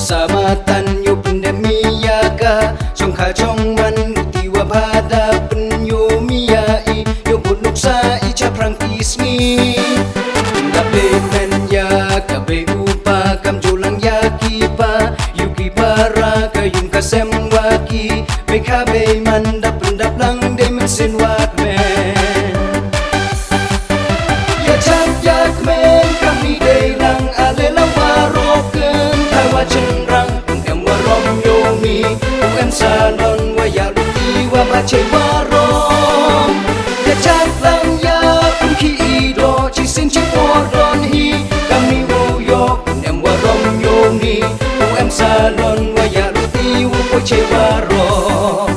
Samatan yo pandemia ka Chong kha chong man tiwa bhada penyo miyai yo punuk sa icha prang kismi Gabe men ya gabe upa kam julang ya kipa yuki para kayum kasem waki be kabe man dap lang de men sin wat men ya chak yak men kami de lang ale la waroken tawa cenrang em warom yomi em salon wa ya luti wa bache warom ya chak lang ya ki ido chi sin chi don hi kami wo yo em warom yomi em salon wa ya luti wa bache warom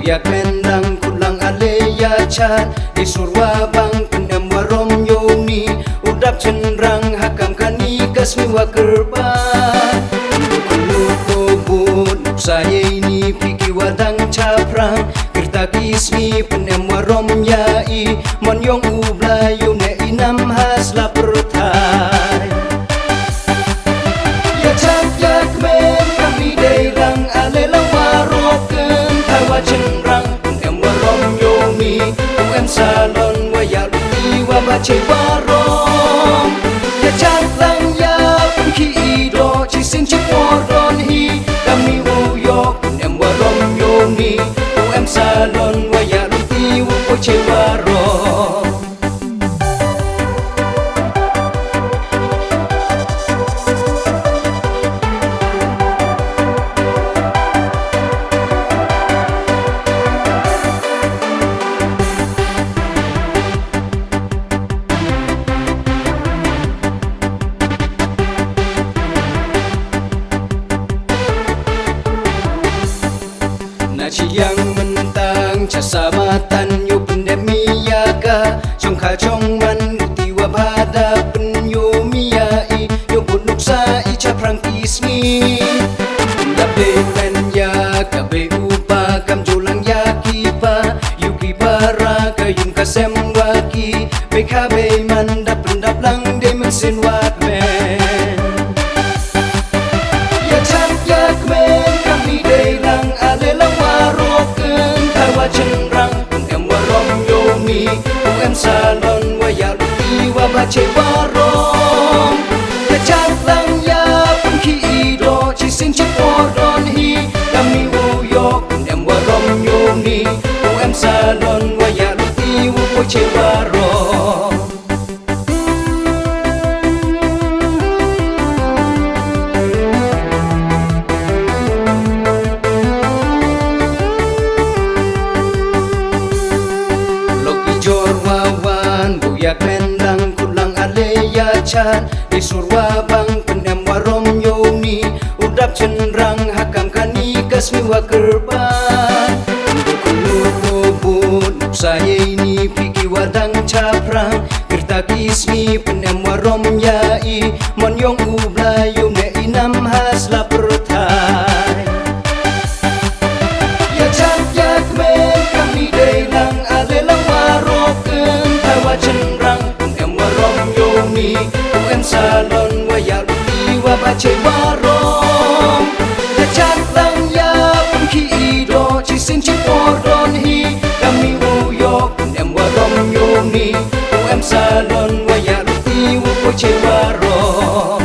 yak mendang kulang aleya chan disurwa bang penem warom yomi udap cenrang hakam kani kasmi wakerpan kulu kobun saya ini piki wadang caprang kerta kismi penem warom yai mon yong ublayu ne inam hasla pertai ya cak yak men kami delang alela waroken tawa cenrang em warom yomi em salon wa ya luti wa bache warom ya cak lang ya ki ido chi sin chi don hi kami wo yo em warom yomi em salon wa ya luti wa bache warom yang mentang casamatan yo pandemia ka chong kha chong man tiwa bhada penyo miyai yo punuk sa icha prang kismi gabe men ya gabe upa kam julang ya kipa yuki para kayum kasem waki be kabe man dap lang de men sin wat men ya chak yak men kami de lang adela cenrang em warom yomi em salon wa ya luti wa bache warom ya cak lang ya ki ido chi sin chi don hi kami wo yo em warom yomi em salon wa ya luti wa bache warom yak mendang kulang aleya chan disurwa bang penem warom yomi udap cenrang hakam kani kasmi wakerpan kulu kobun saya ini piki wadang caprang kerta kismi penem warom yai mon yong ublayu ne inam hasla pertai ya cak yak men kami delang alela waroken tawa cenrang em warom yomi em salon wa ya luti wa bache warom ya cak lang ya ki ido chi sin chi don hi kami wo yo em warom yomi em salon wa ya luti wa bache warom